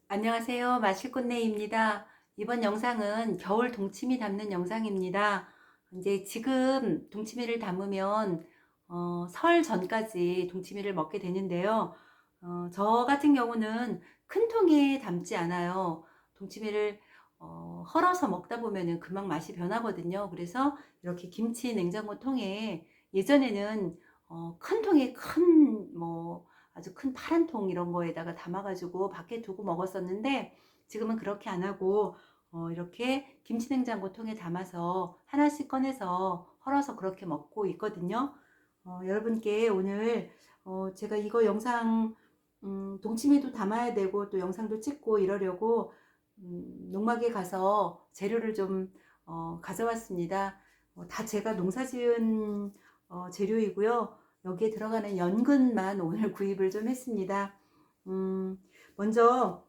안녕하세요. 마실꽃내입니다. 이번 영상은 겨울 동치미 담는 영상입니다. 이제 지금 동치미를 담으면 설 전까지 동치미를 먹게 되는데요. 저 같은 경우는 큰 통에 담지 않아요. 동치미를 헐어서 먹다 보면은 금방 맛이 변하거든요. 그래서 이렇게 김치 냉장고 통에 예전에는 큰 통에 아주 큰 파란 통 이런 거에다가 담아가지고 밖에 두고 먹었었는데 지금은 그렇게 안 하고 이렇게 김치냉장고 통에 담아서 하나씩 꺼내서 헐어서 그렇게 먹고 있거든요. 여러분께 오늘 제가 이거 영상 동치미도 담아야 되고 또 영상도 찍고 이러려고 농막에 가서 재료를 좀 가져왔습니다. 다 제가 농사지은 재료이고요. 여기에 들어가는 연근만 오늘 구입을 좀 했습니다. 먼저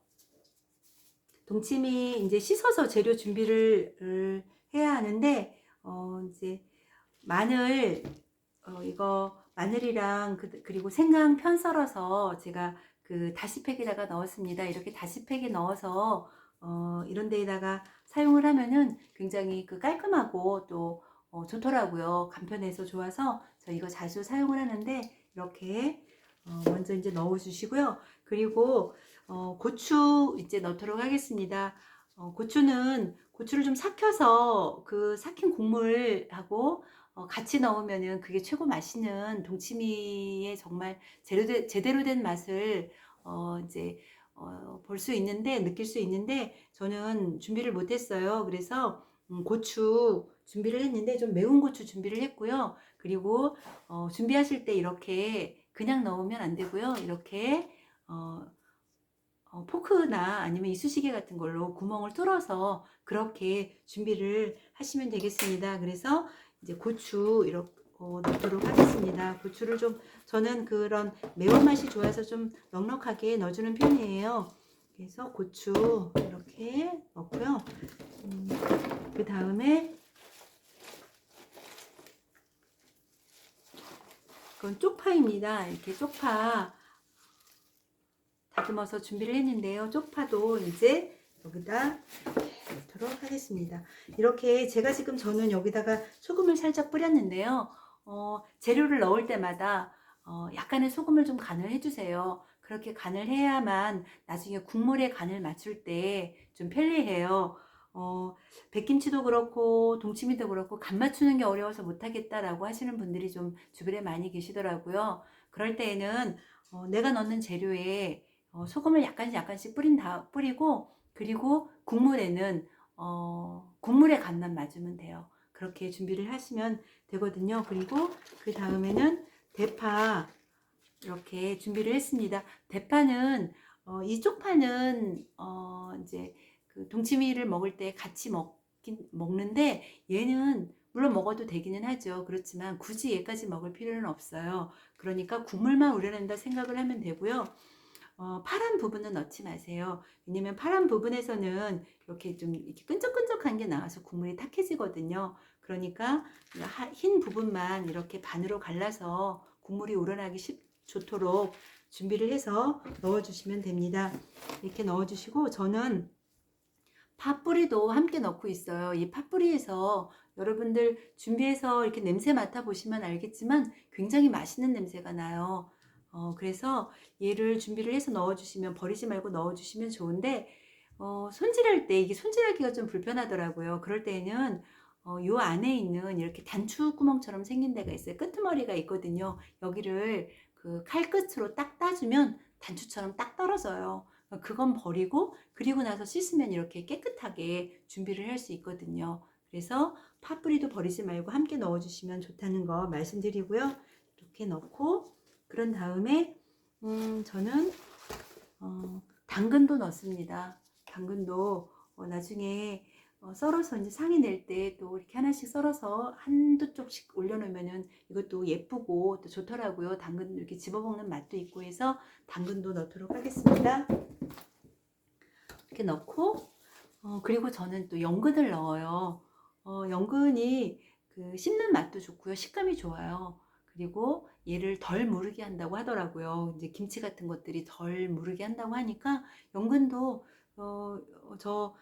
동치미 이제 씻어서 재료 준비를 해야 하는데 이제 마늘 이거 마늘이랑 그리고 생강 편 썰어서 제가 그 다시팩에다가 넣었습니다. 이렇게 다시팩에 넣어서 이런 데에다가 사용을 하면은 굉장히 그 깔끔하고 또 좋더라고요. 간편해서 좋아서 저 이거 자주 사용을 하는데 이렇게 먼저 이제 넣어 주시고요. 그리고 고추 이제 넣도록 하겠습니다. 고추를 좀 삭혀서 그 삭힌 국물하고 같이 넣으면은 그게 최고 맛있는 동치미의 정말 제대로 된 맛을 이제 볼 수 있는데 느낄 수 있는데 저는 준비를 못했어요. 그래서 고추 준비를 했는데 좀 매운 고추 준비를 했고요. 그리고 준비하실 때 이렇게 그냥 넣으면 안 되고요. 이렇게 어, 포크나 아니면 이쑤시개 같은 걸로 구멍을 뚫어서 그렇게 준비를 하시면 되겠습니다. 그래서 이제 고추 이렇게 넣도록 하겠습니다. 고추를 좀 저는 그런 매운맛이 좋아서 좀 넉넉하게 넣어주는 편이에요. 그래서 고추 이렇게 넣고요. 그 다음에 그건 쪽파입니다. 이렇게 쪽파 다듬어서 준비를 했는데요. 쪽파도 이제 여기다 넣도록 하겠습니다. 이렇게 제가 지금 저는 여기다가 소금을 살짝 뿌렸는데요. 재료를 넣을 때마다 약간의 소금을 좀 간을 해주세요. 그렇게 간을 해야만 나중에 국물에 간을 맞출 때 좀 편리해요. 백김치도 그렇고 동치미도 그렇고 간 맞추는 게 어려워서 못하겠다라고 하시는 분들이 좀 주변에 많이 계시더라고요. 그럴 때에는 내가 넣는 재료에 소금을 약간씩 뿌리고 그리고 국물에는 국물의 간만 맞으면 돼요. 그렇게 준비를 하시면 되거든요. 그리고 그 다음에는 대파 이렇게 준비를 했습니다. 대파는 이 쪽파는 이제 그 동치미를 먹을 때 같이 먹는데 얘는 물론 먹어도 되기는 하죠. 그렇지만 굳이 얘까지 먹을 필요는 없어요. 그러니까 국물만 우려낸다 생각을 하면 되고요. 파란 부분은 넣지 마세요. 왜냐면 파란 부분에서는 이렇게 좀 이렇게 끈적끈적한 게 나와서 국물이 탁해지거든요. 그러니까 흰 부분만 이렇게 반으로 갈라서 국물이 우러나기 좋도록 준비를 해서 넣어주시면 됩니다. 이렇게 넣어주시고 저는 팥뿌리도 함께 넣고 있어요. 이 팥뿌리에서 여러분들 준비해서 이렇게 냄새 맡아보시면 알겠지만 굉장히 맛있는 냄새가 나요. 그래서 얘를 준비를 해서 넣어주시면 버리지 말고 넣어주시면 좋은데 손질할 때 이게 손질하기가 좀 불편하더라고요. 그럴 때에는 요 안에 있는 이렇게 단추 구멍처럼 생긴 데가 있어요. 끄트머리가 있거든요. 여기를 그 칼끝으로 딱 따주면 단추처럼 딱 떨어져요. 그건 버리고 그리고 나서 씻으면 이렇게 깨끗하게 준비를 할 수 있거든요. 그래서 파뿌리도 버리지 말고 함께 넣어주시면 좋다는 거 말씀드리고요. 이렇게 넣고 그런 다음에 저는 당근도 넣습니다. 당근도 나중에 썰어서 이제 상에 낼 때 또 이렇게 하나씩 썰어서 한두 쪽씩 올려놓으면은 이것도 예쁘고 또 좋더라고요. 당근 이렇게 집어먹는 맛도 있고 해서 당근도 넣도록 하겠습니다. 이렇게 넣고 그리고 저는 또 연근을 넣어요. 연근이 그 씹는 맛도 좋고요. 식감이 좋아요. 그리고 얘를 덜 무르게 한다고 하더라고요. 이제 김치 같은 것들이 덜 무르게 한다고 하니까 연근도 저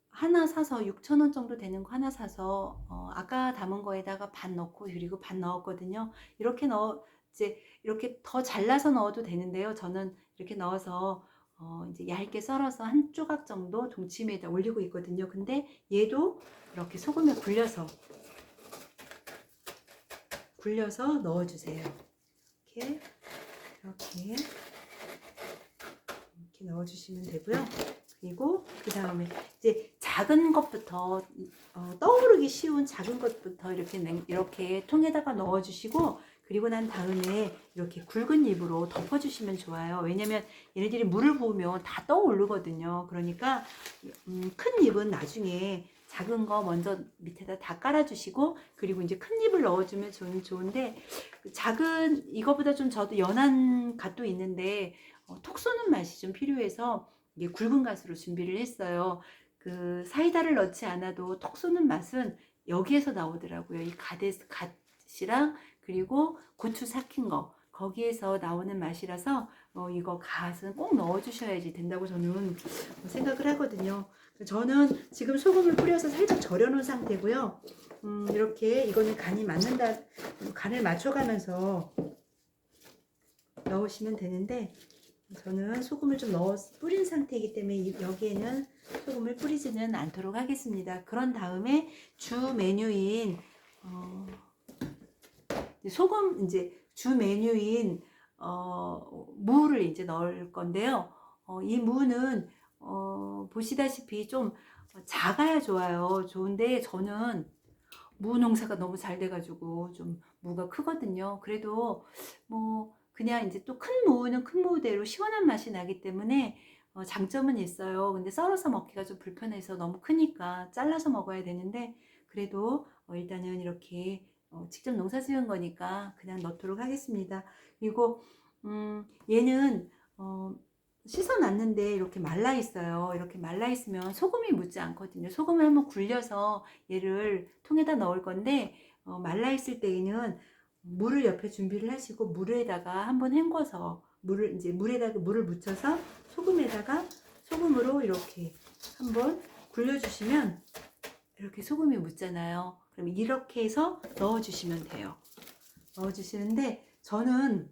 하나 사서 6,000원 정도 되는 거 하나 사서 아까 담은 거에다가 반 넣고 그리고 반 넣었거든요. 이렇게 이제 이렇게 더 잘라서 넣어도 되는데요. 저는 이렇게 넣어서 이제 얇게 썰어서 한 조각 정도 동치미에다 올리고 있거든요. 근데 얘도 이렇게 소금에 굴려서 넣어주세요. 이렇게 넣어주시면 되고요. 그리고 그 다음에 이제 작은 것부터 떠오르기 쉬운 작은 것부터 이렇게 통에다가 넣어주시고, 그리고 난 다음에 이렇게 굵은 잎으로 덮어주시면 좋아요. 왜냐면 얘네들이 물을 부으면 다 떠오르거든요. 그러니까 큰 잎은 나중에 작은 거 먼저 밑에다 다 깔아주시고, 그리고 이제 큰 잎을 넣어주면 좋은데, 작은 이거보다 좀 저도 연한 갓도 있는데 톡 쏘는 맛이 좀 필요해서 이게 굵은 갓으로 준비를 했어요. 그 사이다를 넣지 않아도 톡 쏘는 맛은 여기에서 나오더라고요. 이 갓이랑 그리고 고추 삭힌 거, 거기에서 나오는 맛이라서 이거 갓은 꼭 넣어주셔야지 된다고 저는 생각을 하거든요. 저는 지금 소금을 뿌려서 살짝 절여 놓은 상태고요. 이렇게 이거는 간을 맞춰가면서 넣으시면 되는데, 저는 소금을 좀 뿌린 상태이기 때문에 여기에는 소금을 뿌리지는 않도록 하겠습니다. 그런 다음에 주 메뉴인 주 메뉴인 무를 이제 넣을 건데요. 이 무는 보시다시피 좀 작아야 좋은데 저는 무 농사가 너무 잘 돼가지고 좀 무가 크거든요. 그래도 뭐 그냥 이제 또 큰 무는 큰 무대로 시원한 맛이 나기 때문에 장점은 있어요. 근데 썰어서 먹기가 좀 불편해서 너무 크니까 잘라서 먹어야 되는데, 그래도 일단은 이렇게 직접 농사 지은 거니까 그냥 넣도록 하겠습니다. 그리고 얘는 씻어 놨는데 이렇게 말라 있어요. 이렇게 말라 있으면 소금이 묻지 않거든요. 소금을 한번 굴려서 얘를 통에다 넣을 건데, 말라 있을 때에는 물을 옆에 준비를 하시고 물에다가 한번 헹궈서 물에다가 물을 묻혀서 소금으로 이렇게 한번 굴려주시면 이렇게 소금이 묻잖아요. 그럼 이렇게 해서 넣어주시면 돼요. 넣어주시는데 저는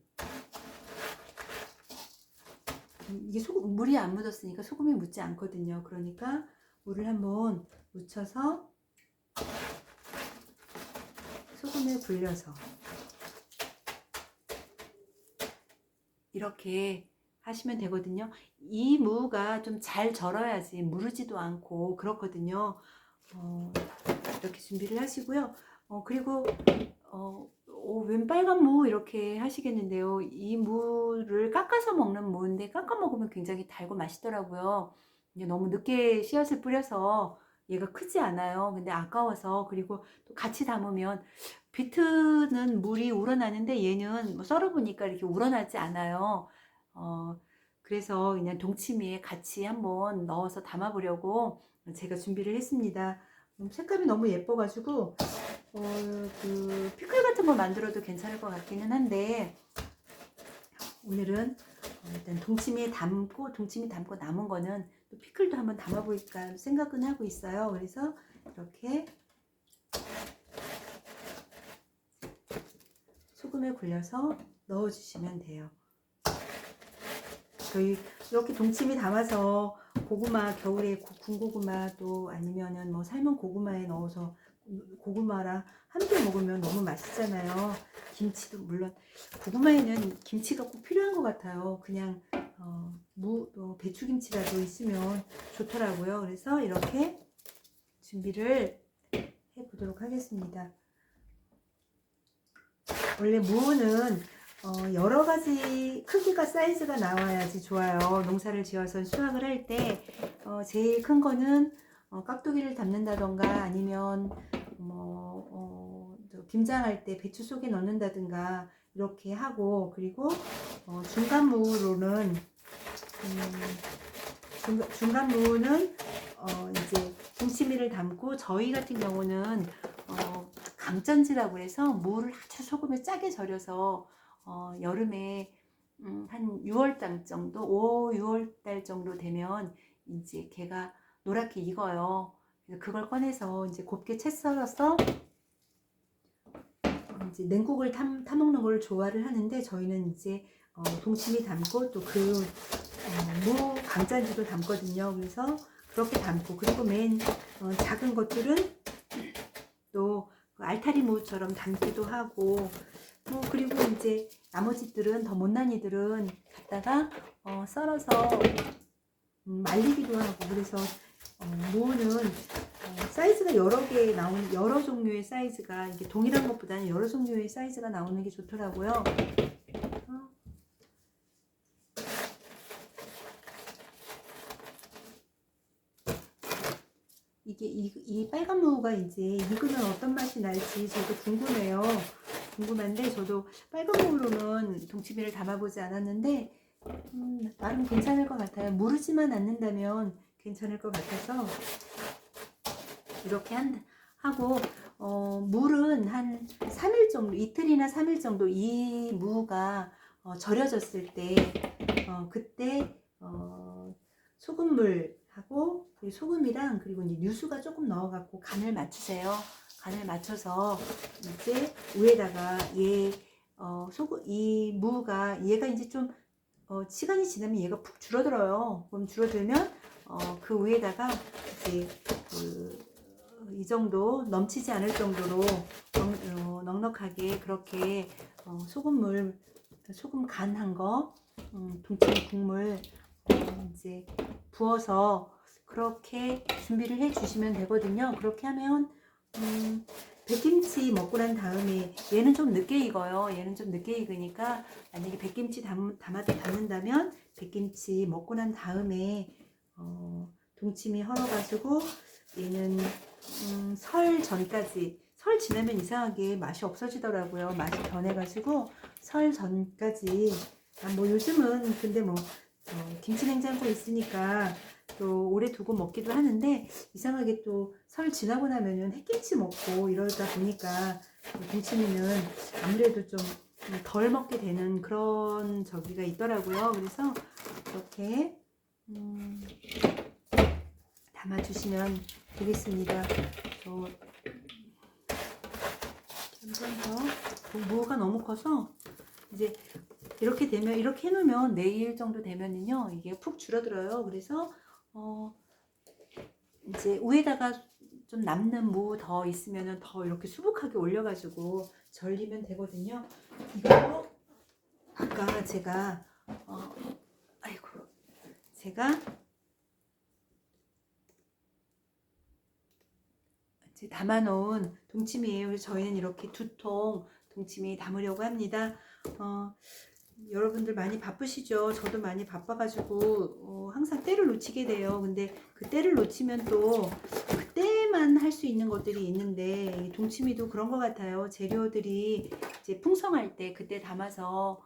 이게 물이 안 묻었으니까 소금이 묻지 않거든요. 그러니까 물을 한번 묻혀서 소금에 굴려서 이렇게 하시면 되거든요. 이 무가 좀 잘 절어야지 무르지도 않고 그렇거든요. 이렇게 준비를 하시고요. 그리고 웬 빨간 무 이렇게 하시겠는데요. 이 무를 깎아서 먹는 무인데 깎아 먹으면 굉장히 달고 맛있더라고요. 이제 너무 늦게 씨앗을 뿌려서 얘가 크지 않아요. 근데 아까워서, 그리고 또 같이 담으면 비트는 물이 우러나는데 얘는 뭐 썰어보니까 이렇게 우러나지 않아요. 그래서 그냥 동치미에 같이 한번 넣어서 담아보려고 제가 준비를 했습니다. 색감이 너무 예뻐가지고 그 피클 같은 거 만들어도 괜찮을 것 같기는 한데, 오늘은 일단 동치미 담고 남은 거는 또 피클도 한번 담아볼까 생각은 하고 있어요. 그래서 이렇게 소금에 굴려서 넣어주시면 돼요. 저희 이렇게 동치미 담아서 고구마, 겨울에 군고구마도 아니면은 뭐 삶은 고구마에 넣어서 고구마랑 함께 먹으면 너무 맛있잖아요. 김치도 물론, 고구마에는 김치가 꼭 필요한 것 같아요. 그냥 배추김치라도 있으면 좋더라고요. 그래서 이렇게 준비를 해보도록 하겠습니다. 원래 무는 여러 가지 크기가 사이즈가 나와야지 좋아요. 농사를 지어서 수확을 할 때 제일 큰 거는 깍두기를 담는다던가 아니면 김장할 때 배추 속에 넣는다든가 이렇게 하고, 그리고 중간무는 이제 동치미를 담고, 저희 같은 경우는 강전지라고 해서 무를 아주 소금에 짜게 절여서 여름에 한 6월달 정도, 5, 6월달 정도 되면 이제 걔가 노랗게 익어요. 그래서 그걸 꺼내서 이제 곱게 채 썰어서 이제 냉국을 타먹는 걸 좋아를 하는데, 저희는 이제 동치미 담고 또 그 무 강짠지도 담거든요. 그래서 그렇게 담고, 그리고 맨 작은 것들은 또 알타리 무처럼 담기도 하고, 그리고 이제 나머지들은, 더 못난이들은 갖다가 썰어서 말리기도 하고. 그래서 무는 사이즈가 여러 개 나오는, 여러 종류의 사이즈가, 이게 동일한 것보다는 여러 종류의 사이즈가 나오는 게 좋더라고요. 이게 이 빨간 무가 이제 익으면 어떤 맛이 날지 저도 궁금해요. 궁금한데, 저도 빨간 무로는 동치미를 담아보지 않았는데 나름 괜찮을 것 같아요. 무르지만 않는다면 괜찮을 것 같아서 이렇게 하고, 물은 한 3일 정도, 이틀이나 3일 정도 이 무가 절여졌을 때 그때 소금물하고, 그리고 소금이랑, 그리고 이제 유수가 조금 넣어갖고 간을 맞추세요. 간을 맞춰서 이제 위에다가 이 무가, 얘가 이제 좀 시간이 지나면 얘가 푹 줄어들어요. 그럼 줄어들면 그 위에다가 이제 이 정도 넘치지 않을 정도로 넉넉하게 그렇게 소금 간한 거, 동치미 국물 이제 부어서 그렇게 준비를 해 주시면 되거든요. 그렇게 하면 백김치 먹고 난 다음에, 얘는 좀 늦게 익어요. 얘는 좀 늦게 익으니까 만약에 백김치 담아도 담는다면 백김치 먹고 난 다음에 동치미 헐어가지고, 얘는 설 전까지, 설 지나면 이상하게 맛이 없어지더라고요. 맛이 변해가지고 설 전까지, 뭐 요즘은 근데 뭐 김치 냉장고 있으니까 또 오래 두고 먹기도 하는데, 이상하게 또 설 지나고 나면은 햇김치 먹고 이러다 보니까 동치미는 아무래도 좀 덜 먹게 되는 그런 저기가 있더라고요. 그래서 이렇게 담아주시면 되겠습니다. 한번 더, 무가 너무 커서 이제 이렇게 되면, 이렇게 해놓으면 내일 정도 되면은요 이게 푹 줄어들어요. 그래서 이제 위에다가 좀 남는 무 더 있으면은 더 이렇게 수북하게 올려가지고 절이면 되거든요. 이거 아까 제가 이제 담아놓은 동치미예요. 그래서 저희는 이렇게 2통 동치미 담으려고 합니다. 여러분들 많이 바쁘시죠? 저도 많이 바빠가지고 항상 때를 놓치게 돼요. 근데 그 때를 놓치면 또 그때만 할 수 있는 것들이 있는데, 동치미도 그런 것 같아요. 재료들이 이제 풍성할 때 그때 담아서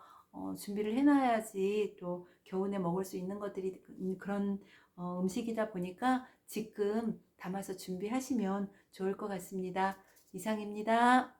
준비를 해놔야지 또 겨우내 먹을 수 있는 것들이 그런 음식이다 보니까 지금 담아서 준비하시면 좋을 것 같습니다. 이상입니다.